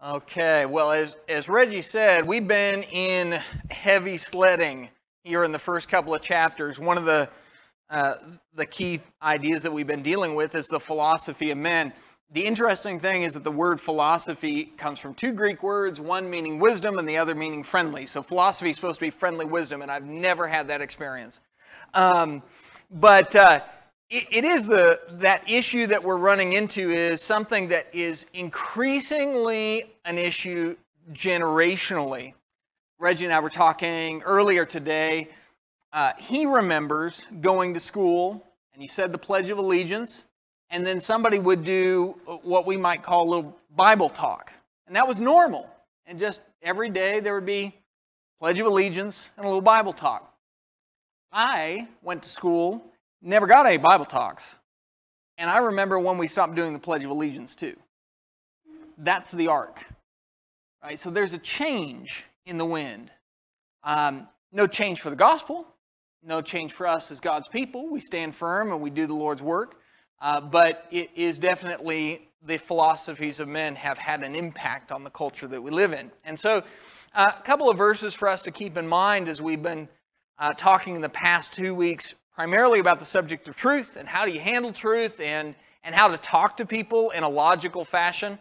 Okay, well, as Reggie said, we've been in heavy sledding here in the first couple of chapters. One of the key ideas that we've been dealing with is the philosophy of men. The interesting thing is that the word philosophy comes from two Greek words, one meaning wisdom and the other meaning friendly. So philosophy is supposed to be friendly wisdom, and I've never had that experience. It is that issue that we're running into is something that is increasingly an issue generationally. Reggie and I were talking earlier today. He remembers going to school, and he said the Pledge of Allegiance, and then somebody would do what we might call a little Bible talk. And that was normal. And just every day there would be Pledge of Allegiance and a little Bible talk. I went to school, never got any Bible talks. And I remember when we stopped doing the Pledge of Allegiance too. That's the arc. Right? So there's a change in the wind. No change for the gospel. No change for us as God's people. We stand firm and we do the Lord's work. But it is definitely the philosophies of men have had an impact on the culture that we live in. And so a couple of verses for us to keep in mind as we've been talking in the past 2 weeks primarily about the subject of truth and how do you handle truth and how to talk to people in a logical fashion.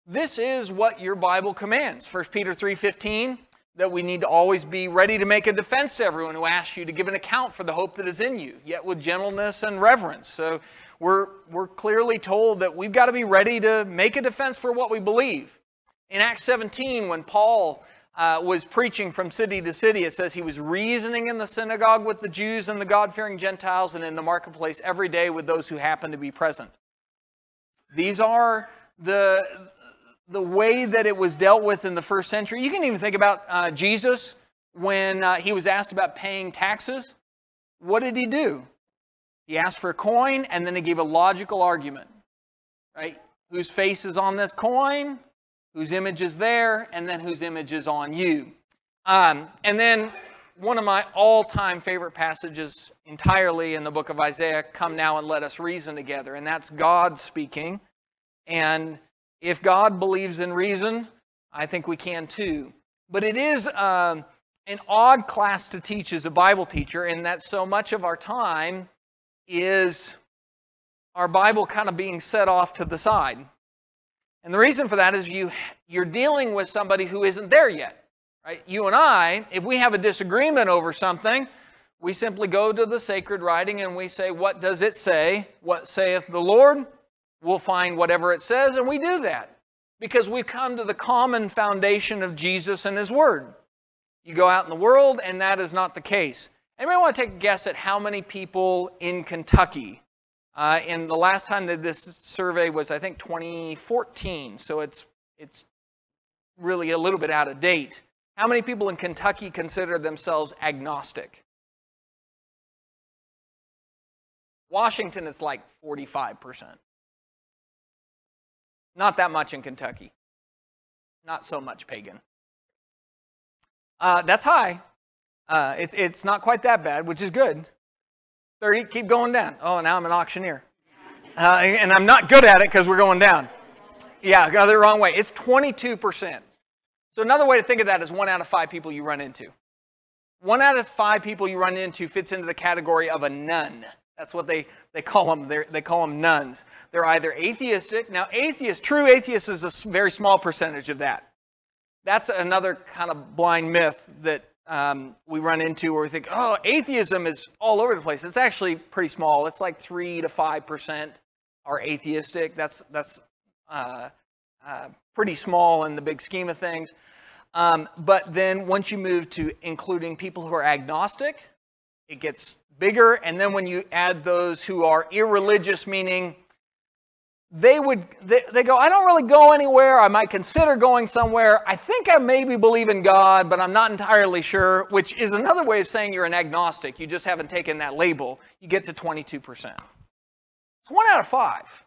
This is what your Bible commands. 1 Peter 3:15, that we need to always be ready to make a defense to everyone who asks you to give an account for the hope that is in you, yet with gentleness and reverence. So we're clearly told that we've got to be ready to make a defense for what we believe. In Acts 17, when Paul was preaching from city to city, it says he was reasoning in the synagogue with the Jews and the God-fearing Gentiles and in the marketplace every day with those who happened to be present. These are the way that it was dealt with in the first century. You can even think about Jesus when he was asked about paying taxes. What did he do? He asked for a coin and then he gave a logical argument. Right? Whose face is on this coin? Whose image is there, and then whose image is on you. And then one of my all-time favorite passages entirely in the book of Isaiah, come now and let us reason together. And that's God speaking. And if God believes in reason, I think we can too. But it is an odd class to teach as a Bible teacher in that so much of our time is our Bible kind of being set off to the side. And the reason for that is you're dealing with somebody who isn't there yet. Right? You and I, if we have a disagreement over something, we simply go to the sacred writing and we say, what does it say? What saith the Lord? We'll find whatever it says, and we do that. Because we've come to the common foundation of Jesus and His Word. You go out in the world, and that is not the case. Anybody want to take a guess at how many people in Kentucky? And the last time that this survey was, I think, 2014, so it's really a little bit out of date. How many people in Kentucky consider themselves agnostic? Washington, it's like 45%. Not that much in Kentucky. Not so much pagan. That's high. It's not quite that bad, which is good. 30, keep going down. Oh, now I'm an auctioneer. And I'm not good at it because we're going down. Yeah, I got it the wrong way. It's 22%. So another way to think of that is 1 out of 5 people you run into. 1 out of 5 people you run into fits into the category of a none. That's what they call them. They call them nuns. They're either atheistic. Now, true atheists is a very small percentage of that. That's another kind of blind myth that we run into where we think, oh, atheism is all over the place. It's actually pretty small. It's like 3 to 5% are atheistic. That's pretty small in the big scheme of things. But then once you move to including people who are agnostic, it gets bigger. And then when you add those who are irreligious, meaning they go, I don't really go anywhere. I might consider going somewhere. I think I maybe believe in God, but I'm not entirely sure, which is another way of saying you're an agnostic. You just haven't taken that label. You get to 22%. It's 1 out of 5.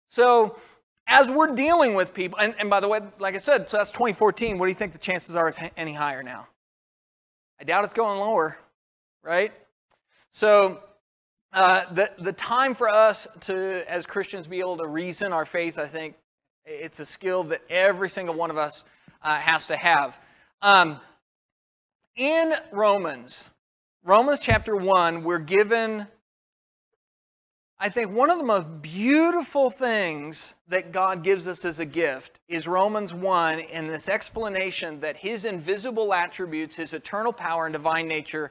So as we're dealing with people, and by the way, like I said, so that's 2014. What do you think the chances are it's any higher now? I doubt it's going lower, right? So the time for us to, as Christians, be able to reason our faith, I think, It's a skill that every single one of us has to have. In Romans chapter 1, we're given, I think, one of the most beautiful things that God gives us as a gift is Romans 1 in this explanation that His invisible attributes, His eternal power and divine nature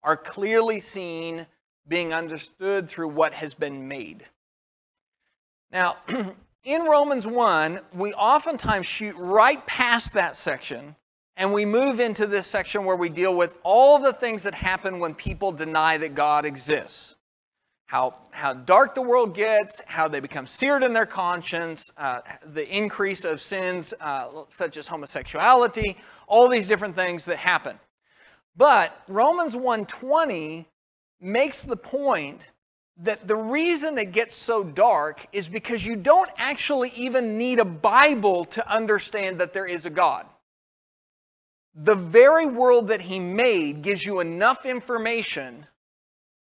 are clearly seen, being understood through what has been made. Now, in Romans 1, we oftentimes shoot right past that section and we move into this section where we deal with all the things that happen when people deny that God exists. How dark the world gets, how they become seared in their conscience, the increase of sins such as homosexuality, all these different things that happen. But Romans 1:20 makes the point that the reason it gets so dark is because you don't actually even need a Bible to understand that there is a God. The very world that He made gives you enough information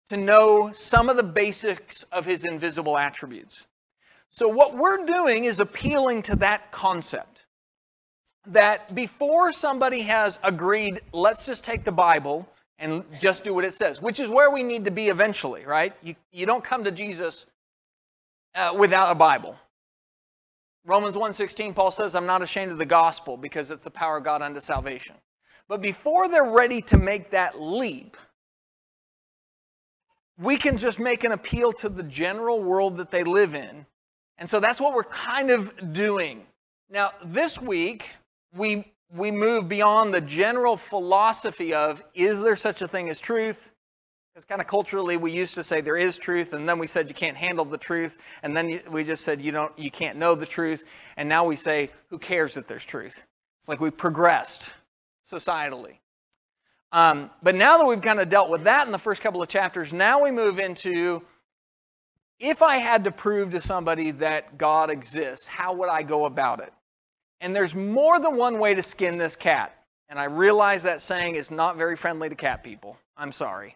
to know some of the basics of His invisible attributes. So what we're doing is appealing to that concept. That before somebody has agreed, let's just take the Bible and just do what it says, which is where we need to be eventually, right? You don't come to Jesus without a Bible. Romans 1:16, Paul says, I'm not ashamed of the gospel because it's the power of God unto salvation. But before they're ready to make that leap, we can just make an appeal to the general world that they live in. And so that's what we're kind of doing. Now, this week, we move beyond the general philosophy of, is there such a thing as truth? Because kind of culturally, we used to say there is truth, and then we said you can't handle the truth, and then we just said you can't know the truth, and now we say, who cares if there's truth? It's like we progressed societally. But now that we've kind of dealt with that in the first couple of chapters, now we move into, if I had to prove to somebody that God exists, how would I go about it? And there's more than one way to skin this cat. And I realize that saying is not very friendly to cat people. I'm sorry.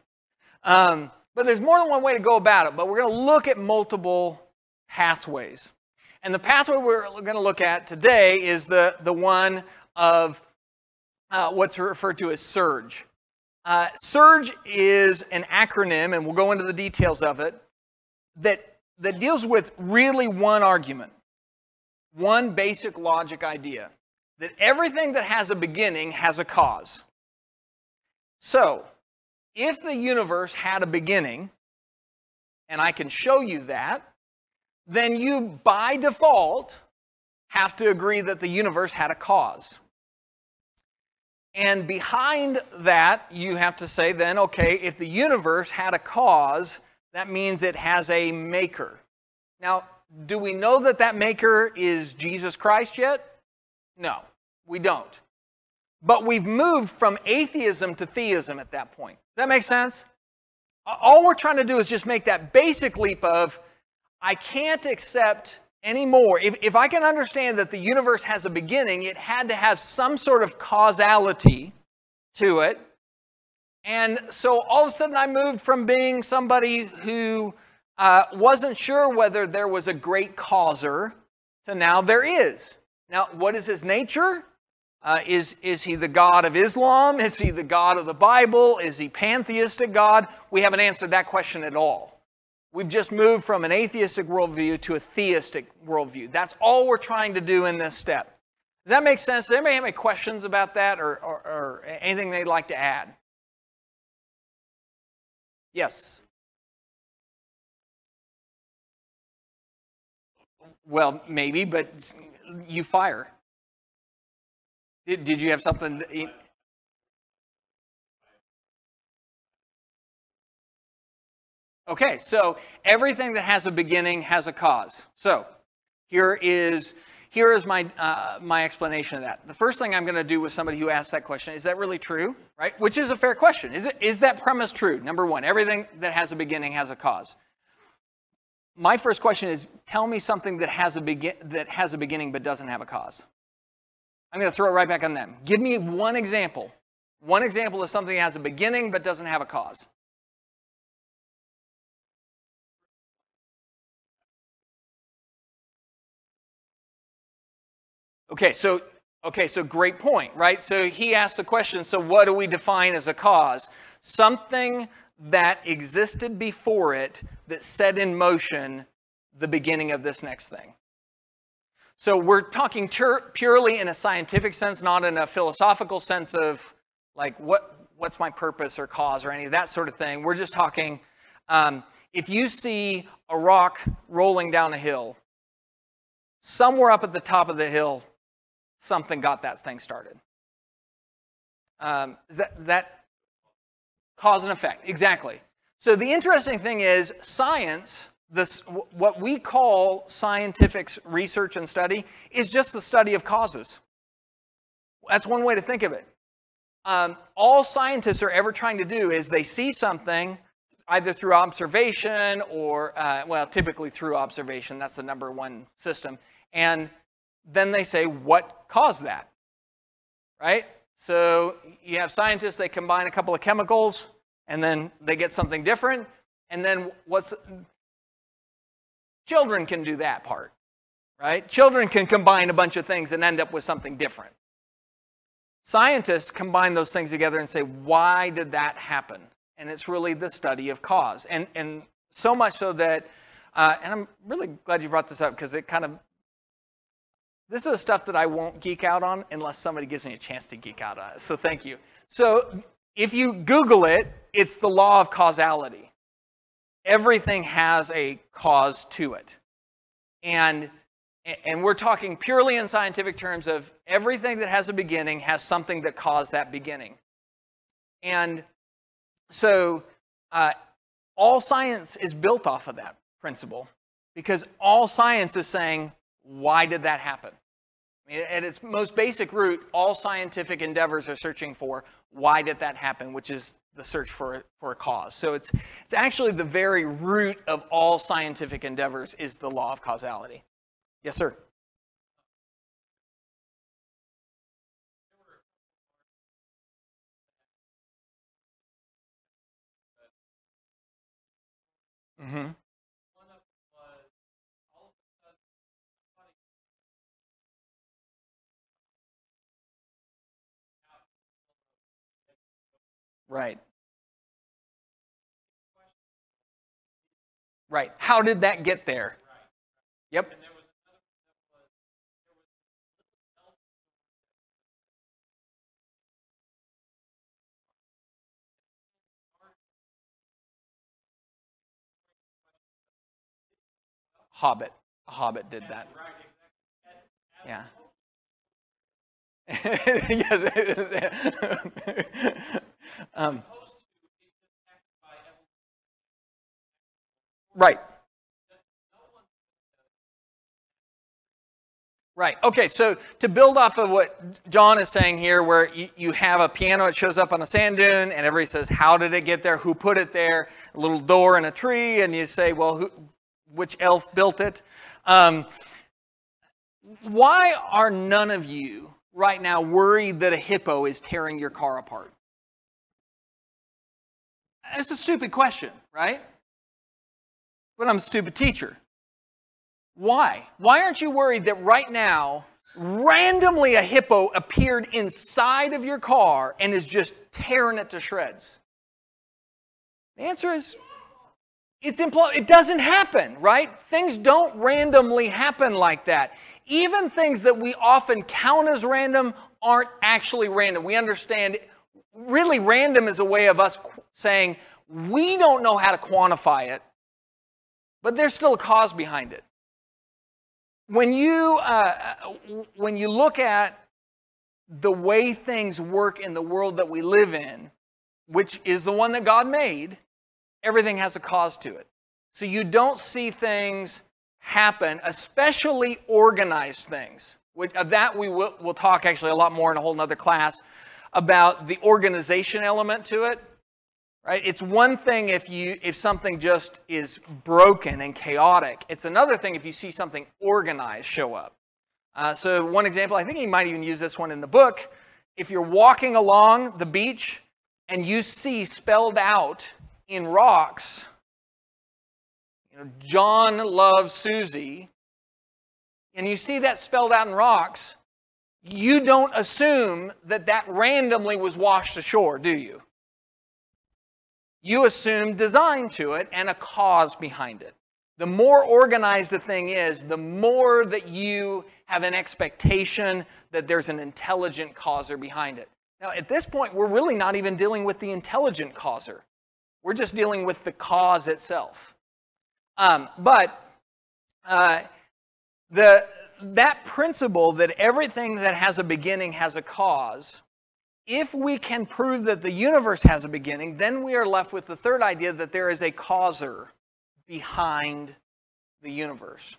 But there's more than one way to go about it. But we're going to look at multiple pathways. And the pathway we're going to look at today is the one of what's referred to as SURGE. SURGE is an acronym, and we'll go into the details of it, that deals with really one argument. One basic logic idea, that everything that has a beginning has a cause. So, if the universe had a beginning, and I can show you that, then you, by default, have to agree that the universe had a cause. And behind that, you have to say then, okay, if the universe had a cause, that means it has a maker. Now, do we know that that maker is Jesus Christ yet? No, we don't. But we've moved from atheism to theism at that point. Does that make sense? All we're trying to do is just make that basic leap of, I can't accept anymore. If I can understand that the universe has a beginning, it had to have some sort of causality to it. And so all of a sudden I moved from being somebody who wasn't sure whether there was a great causer to now there is. Now, what is his nature? Is he the God of Islam? Is he the God of the Bible? Is he pantheistic God? We haven't answered that question at all. We've just moved from an atheistic worldview to a theistic worldview. That's all we're trying to do in this step. Does that make sense? Does anybody have any questions about that or anything they'd like to add? Yes. Well, maybe, but you fire. Did you have something? Okay, so everything that has a beginning has a cause. So here is my explanation of that. The first thing I'm going to do with somebody who asks that question, is that really true? Right? Which is a fair question. Is that premise true? Number one, everything that has a beginning has a cause. My first question is, tell me something that has a beginning but doesn't have a cause. I'm going to throw it right back on them. Give me one example. One example of something that has a beginning but doesn't have a cause. Okay, so great point, right? So he asked the question, so what do we define as a cause? Something that existed before it that set in motion the beginning of this next thing. So we're talking purely in a scientific sense, not in a philosophical sense of like what's my purpose or cause or any of that sort of thing. We're just talking, if you see a rock rolling down a hill, somewhere up at the top of the hill, something got that thing started. Is that cause and effect? Exactly. So the interesting thing is science, what we call scientific research and study, is just the study of causes. That's one way to think of it. All scientists are ever trying to do is they see something either through observation or, well, typically through observation. That's the number one system. And then they say, what caused that? Right? So you have scientists, they combine a couple of chemicals, and then they get something different. And then children can do that part, right? Children can combine a bunch of things and end up with something different. Scientists combine those things together and say, why did that happen? And it's really the study of cause. And so much so that, and I'm really glad you brought this up because it kind of, this is the stuff that I won't geek out on unless somebody gives me a chance to geek out on it. So thank you. So if you Google it, it's the law of causality. Everything has a cause to it. And we're talking purely in scientific terms of everything that has a beginning has something that caused that beginning. And so all science is built off of that principle because all science is saying, why did that happen? I mean, at its most basic root, all scientific endeavors are searching for why did that happen, which is the search for a cause. So it's actually the very root of all scientific endeavors is the law of causality. Yes, sir. Mm-hmm. Right. Right. How did that get there? Yep. Hobbit. A Hobbit did that. Yeah. Yes. Right. Right. Okay, so to build off of what John is saying here, where you have a piano, it shows up on a sand dune, and everybody says, how did it get there? Who put it there? A little door in a tree, and you say, well, which elf built it? Why are none of you right now worried that a hippo is tearing your car apart? It's a stupid question, right? But I'm a stupid teacher. Why? Why aren't you worried that right now, randomly a hippo appeared inside of your car and is just tearing it to shreds? The answer is, it doesn't happen, right? Things don't randomly happen like that. Even things that we often count as random aren't actually random. We understand, really random is a way of us saying, we don't know how to quantify it, but there's still a cause behind it. When you look at the way things work in the world that we live in, which is the one that God made, everything has a cause to it. So you don't see things happen, especially organized things. Of that we'll talk actually a lot more in a whole nother class about the organization element to it. Right? It's one thing if something just is broken and chaotic. It's another thing if you see something organized show up. So one example, I think he might even use this one in the book. If you're walking along the beach and you see spelled out in rocks, John loves Susie, and you see that spelled out in rocks, you don't assume that that randomly was washed ashore, do you? You assume design to it and a cause behind it. The more organized a thing is, the more that you have an expectation that there's an intelligent causer behind it. Now, at this point, we're really not even dealing with the intelligent causer. We're just dealing with the cause itself. That principle that everything that has a beginning has a cause, if we can prove that the universe has a beginning, then we are left with the third idea that there is a causer behind the universe.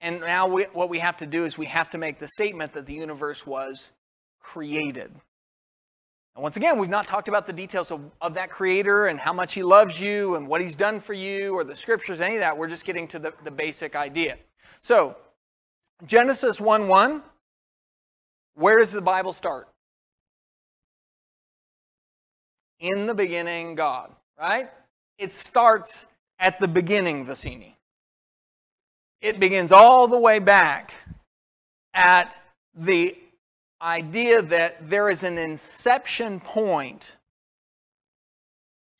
And now what we have to do is we have to make the statement that the universe was created. And once again, we've not talked about the details of that creator and how much he loves you and what he's done for you or the scriptures, any of that. We're just getting to the basic idea. So, Genesis 1:1, where does the Bible start? In the beginning, God, right? It starts at the beginning, Vicini. It begins all the way back at the idea that there is an inception point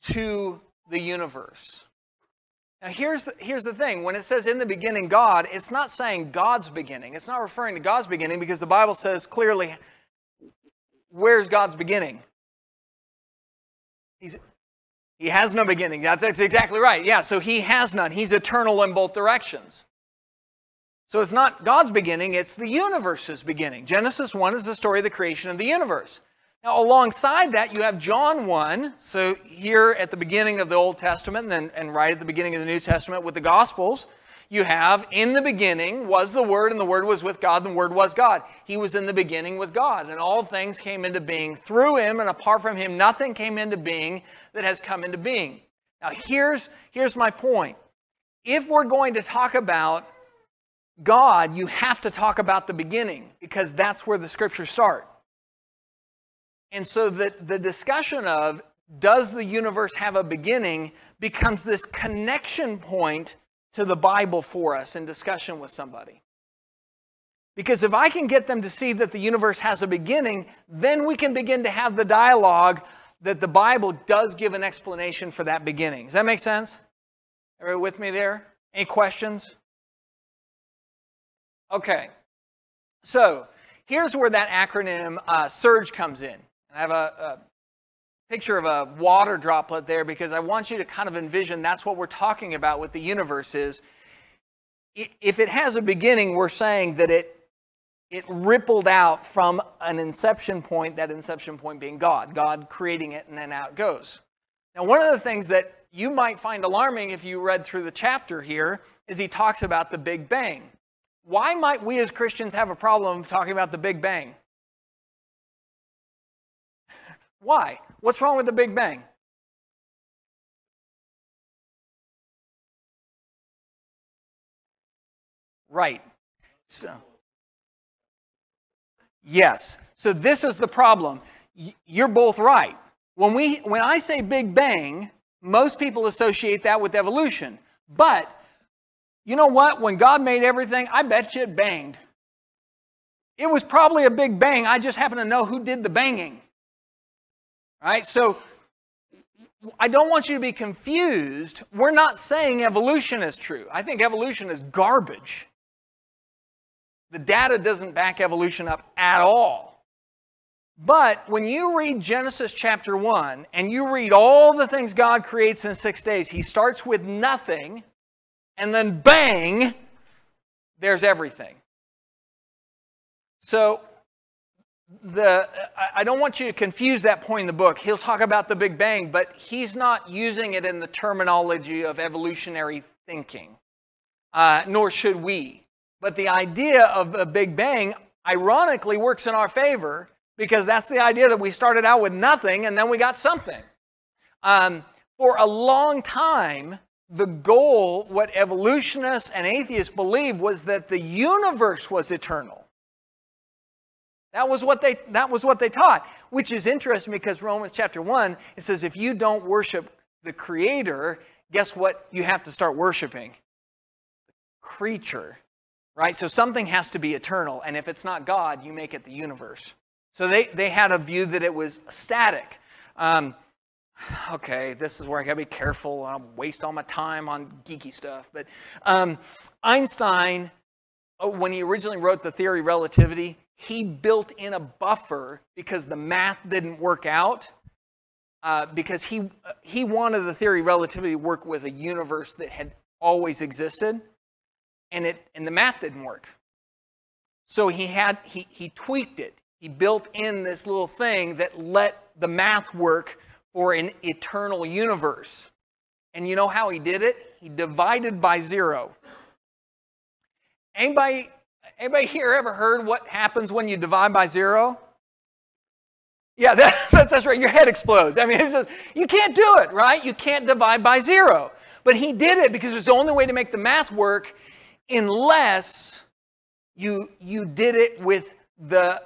to the universe. Now here's the thing. When it says in the beginning God, it's not saying God's beginning. It's not referring to God's beginning because the Bible says clearly, where's God's beginning? He has no beginning. That's exactly right. Yeah, so he has none. He's eternal in both directions. So it's not God's beginning, it's the universe's beginning. Genesis 1 is the story of the creation of the universe. Now, alongside that, you have John 1. So here at the beginning of the Old Testament and right at the beginning of the New Testament with the Gospels, you have, in the beginning was the Word, and the Word was with God, and the Word was God. He was in the beginning with God, and all things came into being through Him, and apart from Him, nothing came into being that has come into being. Now, here's my point. If we're going to talk about God, you have to talk about the beginning, because that's where the Scriptures start. And so the discussion of, does the universe have a beginning, becomes this connection point to the Bible for us in discussion with somebody. Because if I can get them to see that the universe has a beginning, then we can begin to have the dialogue that the Bible does give an explanation for that beginning. Does that make sense? Everybody with me there? Any questions? Okay. So, here's where that acronym SURGE comes in. I have a picture of a water droplet there because I want you to kind of envision that's what we're talking about with the universe is. If it has a beginning, we're saying that it rippled out from an inception point, that inception point being God creating it, and then out it goes. Now, one of the things that you might find alarming if you read through the chapter here is he talks about the Big Bang. Why might we as Christians have a problem talking about the Big Bang? Why? What's wrong with the Big Bang? Right. So, yes. So this is the problem. You're both right. When I say Big Bang, most people associate that with evolution. But you know what? When God made everything, I bet you it banged. It was probably a big bang. I just happen to know who did the banging. All right? So I don't want you to be confused. We're not saying evolution is true. I think evolution is garbage. The data doesn't back evolution up at all. But when you read Genesis chapter 1 and you read all the things God creates in 6 days, He starts with nothing and then bang, there's everything. So I don't want you to confuse that point in the book. He'll talk about the Big Bang, but he's not using it in the terminology of evolutionary thinking, nor should we. But the idea of a Big Bang, ironically, works in our favor because that's the idea that we started out with nothing and then we got something. For a long time, the goal, what evolutionists and atheists believed, was that the universe was eternal. That was what they taught, which is interesting because Romans chapter 1, it says if you don't worship the Creator, guess what you have to start worshiping? The creature. right? So something has to be eternal, and if it's not God, you make it the universe. So they had a view that it was static. Okay, this is where I gotta be careful. I don't waste all my time on geeky stuff. But Einstein, when he originally wrote the theory of relativity, he built in a buffer because the math didn't work out. Because he wanted the theory of relativity to work with a universe that had always existed, and the math didn't work. So he tweaked it. He built in this little thing that let the math work for an eternal universe. And you know how he did it? He divided by 0. Anybody here ever heard what happens when you divide by 0? Yeah, that's right. Your head explodes. I mean, it's just, you can't do it, right? You can't divide by 0. But he did it because it was the only way to make the math work, unless you did it with the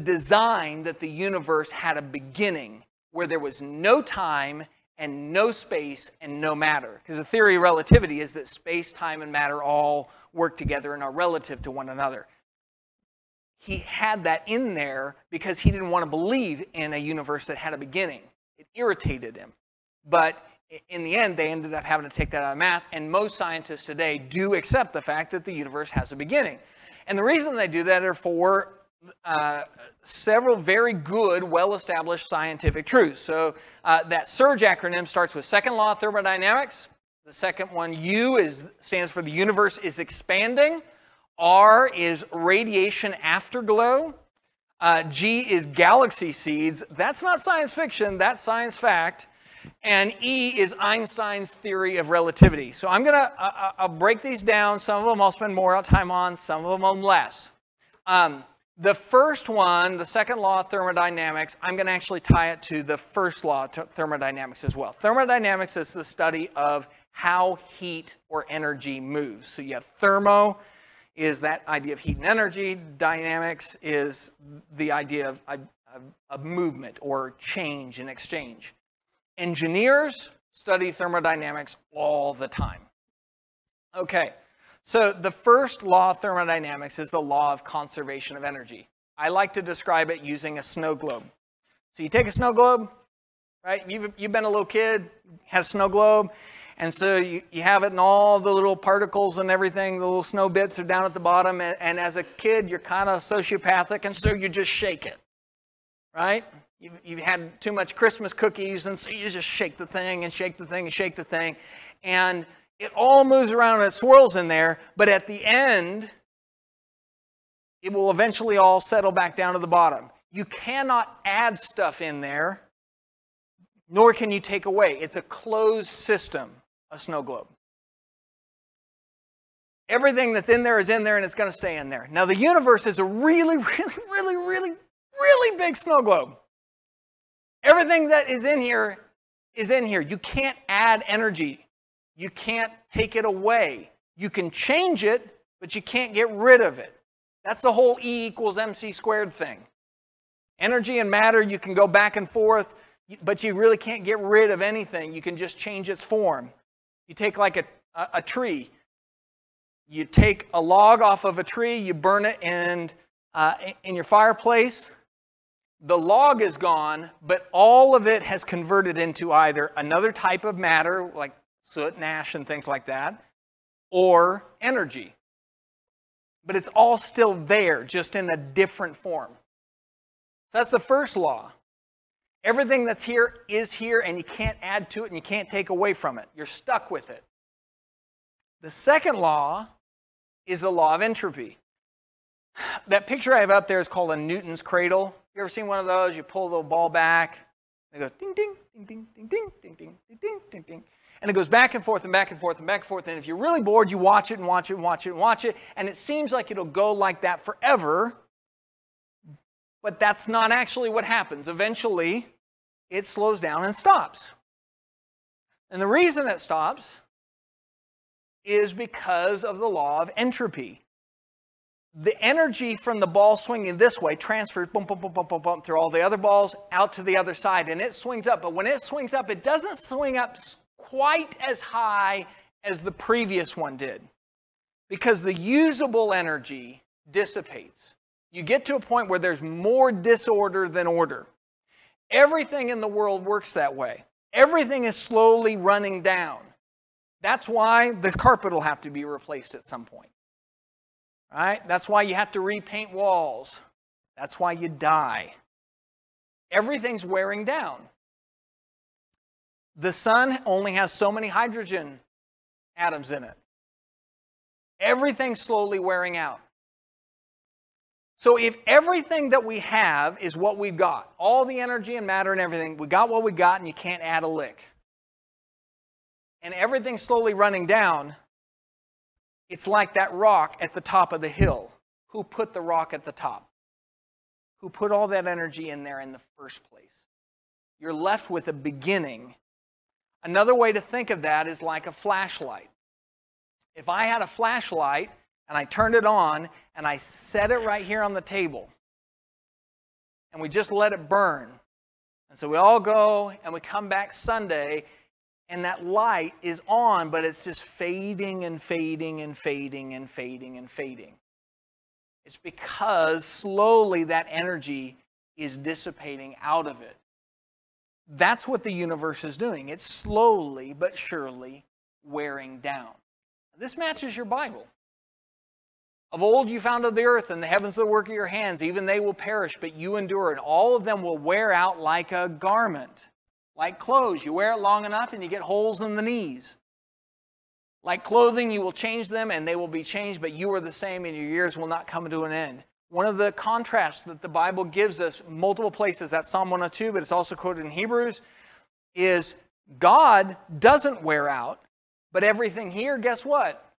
design that the universe had a beginning, where there was no time and no space and no matter. Because the theory of relativity is that space, time, and matter all work together and are relative to one another. He had that in there because he didn't want to believe in a universe that had a beginning. It irritated him. But in the end, they ended up having to take that out of math, and most scientists today do accept the fact that the universe has a beginning. And the reason they do that are for several very good, well-established scientific truths. So that SURGE acronym starts with Second Law of Thermodynamics. The second one, U, stands for the universe is expanding. R is radiation afterglow. G is galaxy seeds. That's not science fiction, that's science fact. And E is Einstein's theory of relativity. So I'll break these down. Some of them I'll spend more time on, some of them less. The first one, the second law of thermodynamics, I'm going to actually tie it to the first law of thermodynamics as well. Thermodynamics is the study of how heat or energy moves. So you have thermo is that idea of heat and energy. Dynamics is the idea of movement or change and exchange. Engineers study thermodynamics all the time. Okay. So the first law of thermodynamics is the law of conservation of energy. I like to describe it using a snow globe. So you take a snow globe, right? You've been a little kid, had a snow globe, and so you have it in all the little particles and everything, the little snow bits are down at the bottom, and as a kid, you're kind of sociopathic, and so you just shake it, right? You've had too much Christmas cookies, and so you just shake the thing, and shake the thing, and shake the thing, and it all moves around and it swirls in there, but at the end, it will eventually all settle back down to the bottom. You cannot add stuff in there, nor can you take away. It's a closed system, a snow globe. Everything that's in there is in there, and it's going to stay in there. Now, the universe is a really, really, really, really, really big snow globe. Everything that is in here is in here. You can't add energy. You can't take it away. You can change it, but you can't get rid of it. That's the whole E equals mc squared thing. Energy and matter, you can go back and forth, but you really can't get rid of anything. You can just change its form. You take like a tree. You take a log off of a tree, you burn it in your fireplace. The log is gone, but all of it has converted into either another type of matter, like soot and ash and things like that, or energy. But it's all still there, just in a different form. So that's the first law. Everything that's here is here, and you can't add to it, and you can't take away from it. You're stuck with it. The second law is the law of entropy. That picture I have up there is called a Newton's cradle. You ever seen one of those? You pull the ball back, and it goes ding, ding, ding, ding, ding, ding, ding, ding, ding, ding, ding, ding. And it goes back and forth and back and forth and back and forth. And if you're really bored, you watch it and watch it and watch it and watch it. And it seems like it'll go like that forever. But that's not actually what happens. Eventually, it slows down and stops. And the reason it stops is because of the law of entropy. The energy from the ball swinging this way transfers boom, boom, boom, boom, boom, boom, through all the other balls out to the other side. And it swings up. But when it swings up, it doesn't swing up quite as high as the previous one did. because the usable energy dissipates. You get to a point where there's more disorder than order. Everything in the world works that way. Everything is slowly running down. That's why the carpet will have to be replaced at some point. Right? That's why you have to repaint walls. That's why you die. Everything's wearing down. The sun only has so many hydrogen atoms in it. Everything's slowly wearing out. So if everything that we have is what we've got, all the energy and matter and everything, we got what we got and you can't add a lick, and everything's slowly running down, it's like that rock at the top of the hill. Who put the rock at the top? Who put all that energy in there in the first place? You're left with a beginning. Another way to think of that is like a flashlight. If I had a flashlight and I turned it on and I set it right here on the table and we just let it burn, and so we all go and we come back Sunday and that light is on, but it's just fading and fading and fading and fading and fading. It's because slowly that energy is dissipating out of it. That's what the universe is doing. It's slowly but surely wearing down. This matches your Bible. Of old you founded the earth, and the heavens are the work of your hands. Even they will perish, but you endure, and all of them will wear out like a garment. Like clothes, you wear it long enough and you get holes in the knees. Like clothing, you will change them and they will be changed, but you are the same and your years will not come to an end. One of the contrasts that the Bible gives us multiple places, that's Psalm 102, but it's also quoted in Hebrews, is God doesn't wear out, but everything here, guess what?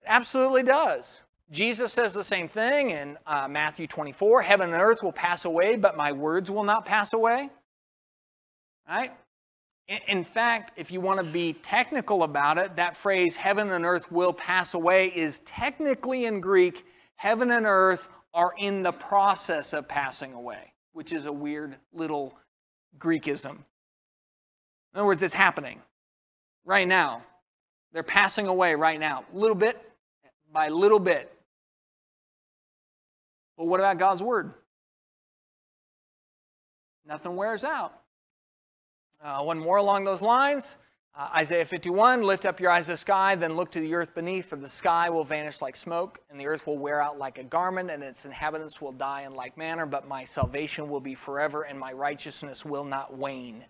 It absolutely does. Jesus says the same thing in Matthew 24, heaven and earth will pass away, but my words will not pass away. Right? In fact, if you want to be technical about it, that phrase, heaven and earth will pass away, is technically in Greek, heaven and earth are in the process of passing away, which is a weird little Greekism. In other words, it's happening right now. They're passing away right now, little bit by little bit. But what about God's word? Nothing wears out. One more along those lines, Isaiah 51, lift up your eyes to the sky, then look to the earth beneath, for the sky will vanish like smoke, and the earth will wear out like a garment, and its inhabitants will die in like manner, but my salvation will be forever, and my righteousness will not wane.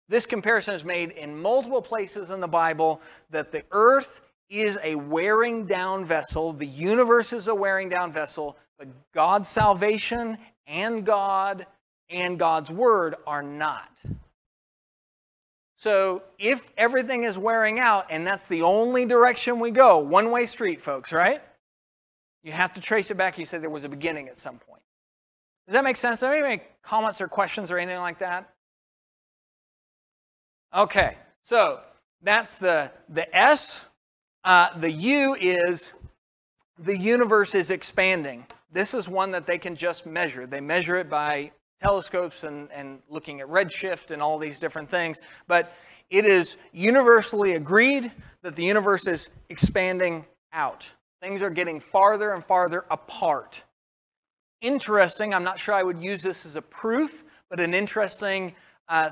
This comparison is made in multiple places in the Bible, that the earth is a wearing down vessel, the universe is a wearing down vessel, but God's salvation and God's word are not. So if everything is wearing out, and that's the only direction we go, one-way street, folks, right? You have to trace it back. You said there was a beginning at some point. Does that make sense? Does anybody make comments or questions or anything like that? Okay, so that's the S. The U is the universe is expanding. This is one that they can just measure. They measure it by telescopes and looking at redshift and all these different things. But it is universally agreed that the universe is expanding out. Things are getting farther and farther apart. Interesting, I'm not sure I would use this as a proof, but an interesting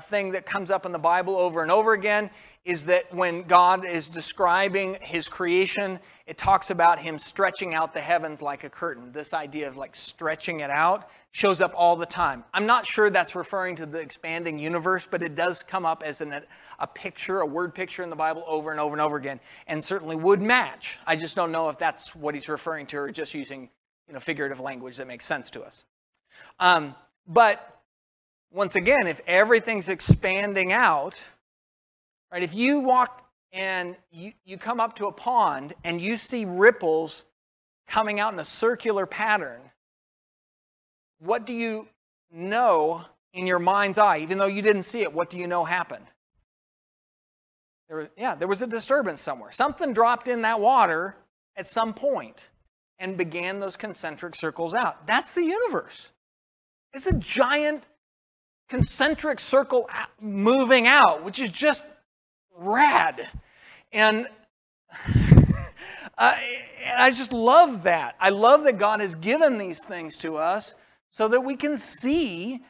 thing that comes up in the Bible over and over again is that when God is describing his creation, it talks about him stretching out the heavens like a curtain. This idea of like stretching it out shows up all the time. I'm not sure that's referring to the expanding universe, but it does come up as a picture, a word picture in the Bible over and over and over again, and certainly would match. I just don't know if that's what he's referring to or just using figurative language that makes sense to us. But once again, if everything's expanding out, right, if you walk and you come up to a pond and you see ripples coming out in a circular pattern, what do you know in your mind's eye? Even though you didn't see it, what do you know happened? There was a disturbance somewhere. Something dropped in that water at some point and began those concentric circles out. That's the universe. It's a giant concentric circle moving out, which is just rad. And And I just love that. I love that God has given these things to us so that we can see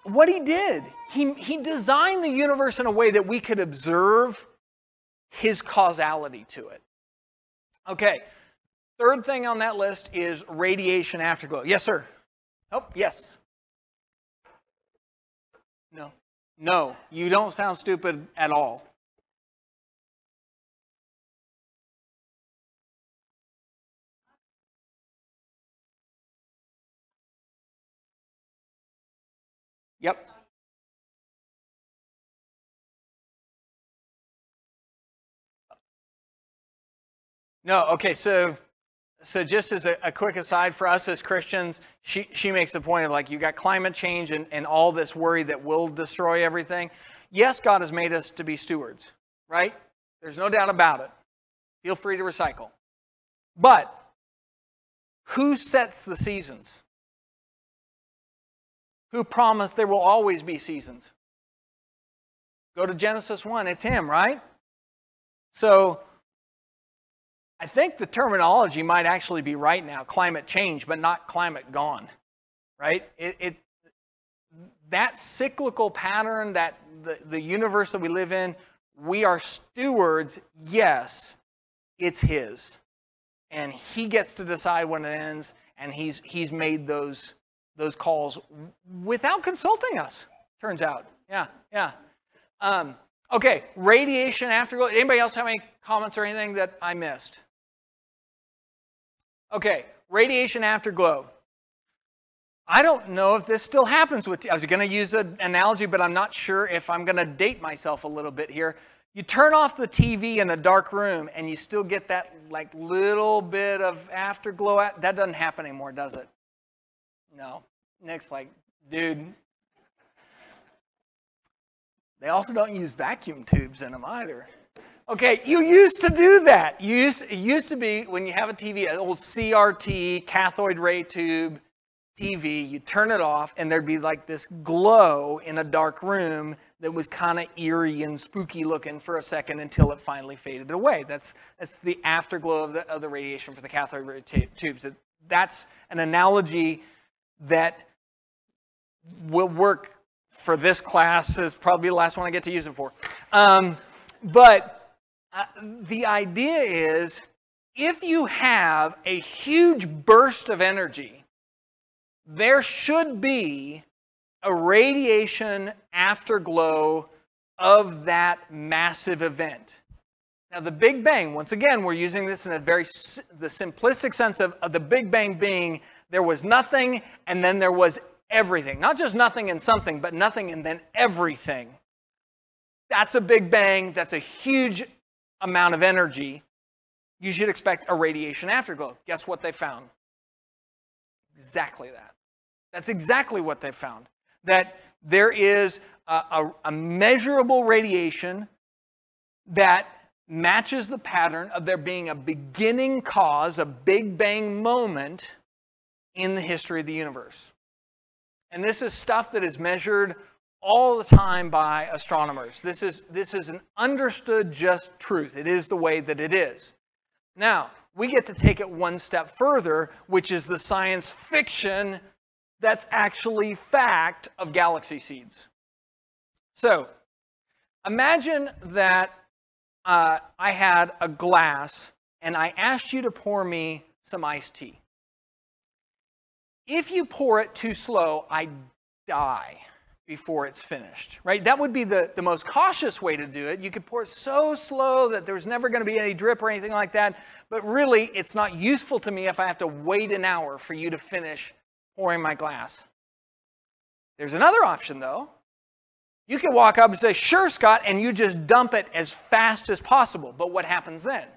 what He did. He designed the universe in a way that we could observe His causality to it. Okay, third thing on that list is radiation afterglow. Yes, sir? Oh, yes. No. No, you don't sound stupid at all. Yep. No, okay, so just as a quick aside for us as Christians, she makes the point of like, you got climate change and all this worry that will destroy everything. Yes, God has made us to be stewards, right? There's no doubt about it. Feel free to recycle. But who sets the seasons? Who promised there will always be seasons? Go to Genesis 1, it's Him, right? So I think the terminology might actually be right now, climate change, but not climate gone, right? That cyclical pattern, that the universe that we live in, we are stewards, yes, it's His. And He gets to decide when it ends, and He's made those calls without consulting us, turns out. Yeah. Okay, radiation afterglow. Anybody else have any comments or anything that I missed? Okay, radiation afterglow. I don't know if this still happens with, I was going to use an analogy, but I'm not sure if I'm going to date myself a little bit here. You turn off the TV in a dark room and you still get that like little bit of afterglow. That doesn't happen anymore, does it? No. Nick's like, dude. They also don't use vacuum tubes in them either. Okay, you used to do that. It used to be when you have a TV, an old CRT, cathode ray tube TV, you turn it off and there'd be like this glow in a dark room that was kind of eerie and spooky looking for a second until it finally faded away. That's the afterglow of the radiation for the cathode ray tubes. That's an analogy that will work for this class. Is probably the last one I get to use it for. But the idea is, if you have a huge burst of energy, there should be a radiation afterglow of that massive event. Now, the Big Bang, once again, we're using this in a very the simplistic sense of the Big Bang being there was nothing and then there was everything. Not just nothing and something, but nothing and then everything. That's a Big Bang. That's a huge amount of energy. You should expect a radiation afterglow. Guess what they found? Exactly that. That's exactly what they found. That there is a measurable radiation that matches the pattern of there being a beginning cause, a Big Bang moment in the history of the universe. And this is stuff that is measured all the time by astronomers. This is an understood just truth. It is the way that it is. Now, we get to take it one step further, which is the science fiction that's actually fact of galaxy seeds. So, imagine that I had a glass and I asked you to pour me some iced tea. If you pour it too slow, I die before it's finished, right? That would be the most cautious way to do it. You could pour it so slow that there's never going to be any drip or anything like that, but really it's not useful to me if I have to wait an hour for you to finish pouring my glass. There's another option though. You can walk up and say, sure, Scott, and you just dump it as fast as possible. But what happens then?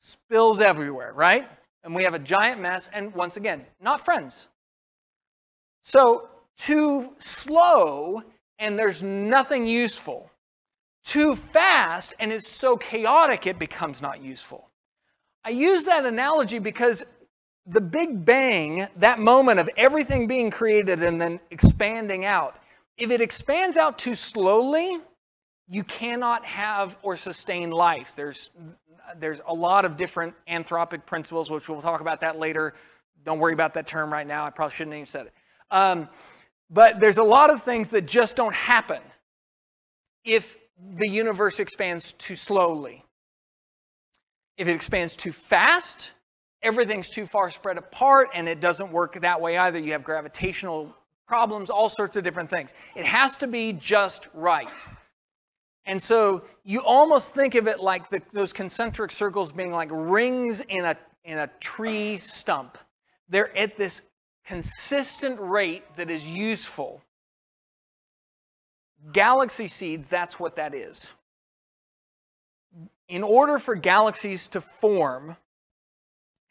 Spills everywhere, right? And we have a giant mess, and once again, not friends. So, too slow, and there's nothing useful. Too fast, and it's so chaotic it becomes not useful. I use that analogy because the Big Bang, that moment of everything being created and then expanding out, if it expands out too slowly, you cannot have or sustain life. There's There's a lot of different anthropic principles, which we'll talk about that later. Don't worry about that term right now. I probably shouldn't have even said it. But there's a lot of things that just don't happen if the universe expands too slowly. If it expands too fast, everything's too far spread apart, and it doesn't work that way either. You have gravitational problems, all sorts of different things. It has to be just right. And so you almost think of it like those concentric circles being like rings in a tree stump. They're at this consistent rate that is useful. Galaxy seeds, that's what that is. In order for galaxies to form,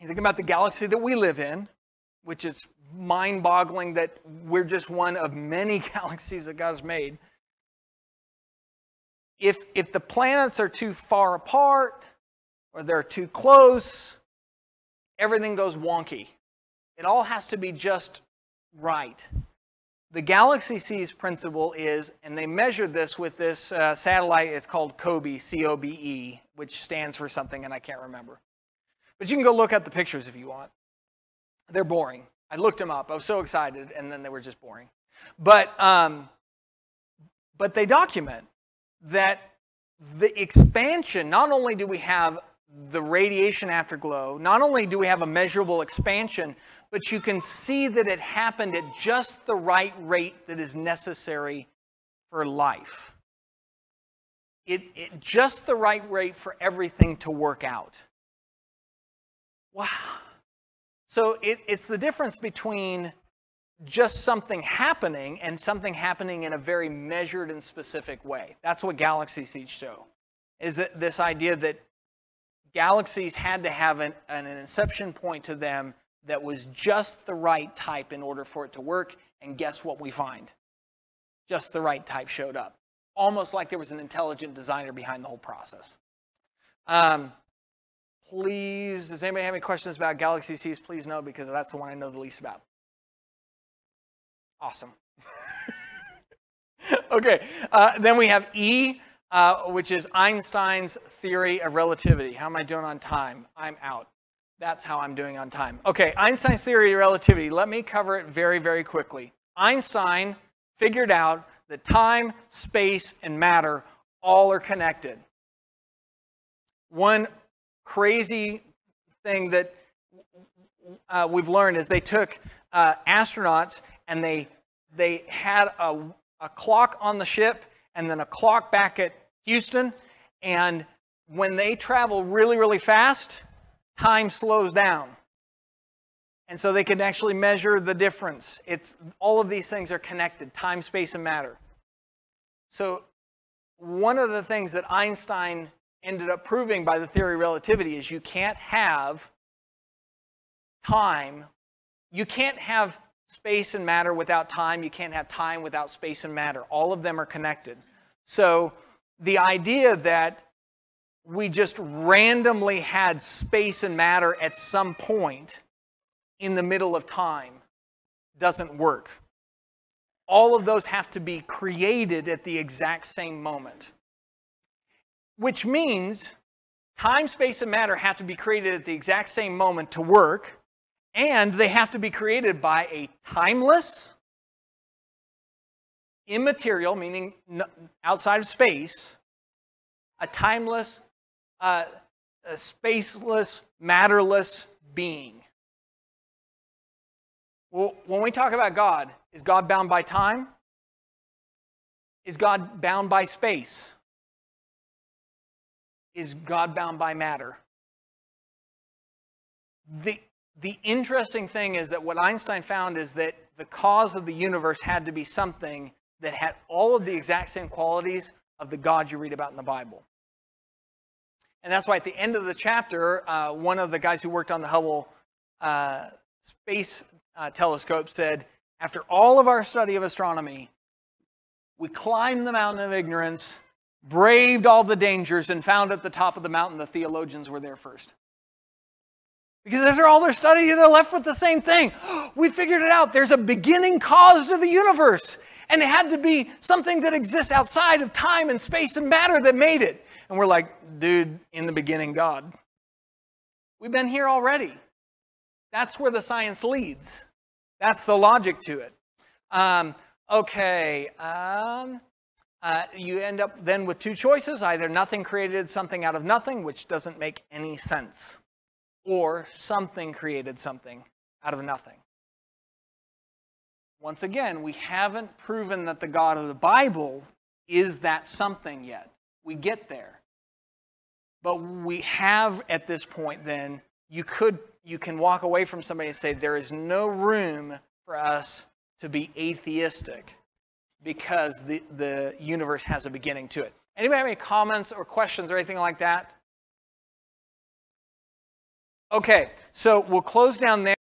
you think about the galaxy that we live in, which is mind-boggling that we're just one of many galaxies that God has made. If the planets are too far apart or they're too close, everything goes wonky. It all has to be just right. The galaxy seeds principle is, and they measured this with this satellite, it's called COBE, C-O-B-E, which stands for something and I can't remember. But you can go look at the pictures if you want. They're boring. I looked them up. I was so excited, and then they were just boring. But they document that the expansion, not only do we have the radiation afterglow, not only do we have a measurable expansion, but you can see that it happened at just the right rate that is necessary for life. Just the right rate for everything to work out. Wow. So it's the difference between just something happening and something happening in a very measured and specific way. That's what galaxy seeds show, is that this idea that galaxies had to have an inception point to them that was just the right type in order for it to work, and guess what we find? Just the right type showed up. Almost like there was an intelligent designer behind the whole process. Please, does anybody have any questions about galaxy seeds? Please no, because that's the one I know the least about. Awesome. Okay, then we have E, which is Einstein's theory of relativity. How am I doing on time? I'm out. That's how I'm doing on time. Okay, Einstein's theory of relativity. Let me cover it very, very quickly. Einstein figured out that time, space, and matter all are connected. One crazy thing that we've learned is they took astronauts and they had a clock on the ship and then a clock back at Houston, and when they travel really, really fast, time slows down. And so they can actually measure the difference. All of these things are connected, time, space, and matter. So one of the things that Einstein ended up proving by the theory of relativity is you can't have time. You can't have space and matter without time. You can't have time without space and matter. All of them are connected. So the idea that we just randomly had space and matter at some point in the middle of time doesn't work. All of those have to be created at the exact same moment. Which means time, space, and matter have to be created at the exact same moment to work, and they have to be created by a timeless, immaterial, meaning outside of space, a timeless, a spaceless, matterless being. Well, when we talk about God, is God bound by time? Is God bound by space? Is God bound by matter? The interesting thing is that what Einstein found is that the cause of the universe had to be something that had all of the exact same qualities of the God you read about in the Bible. And that's why at the end of the chapter, one of the guys who worked on the Hubble Space Telescope said, after all of our study of astronomy, we climbed the mountain of ignorance, braved all the dangers, and found at the top of the mountain the theologians were there first. Because after all their study, they're left with the same thing. We figured it out. There's a beginning cause to the universe. And it had to be something that exists outside of time and space and matter that made it. And we're like, dude, in the beginning, God. We've been here already. That's where the science leads. That's the logic to it. You end up then with two choices. Either nothing created something out of nothing, which doesn't make any sense, or something created something out of nothing. Once again, we haven't proven that the God of the Bible is that something yet. We get there. But we have at this point then, you can walk away from somebody and say there is no room for us to be atheistic because the universe has a beginning to it. Anybody have any comments or questions or anything like that? Okay, so we'll close down there.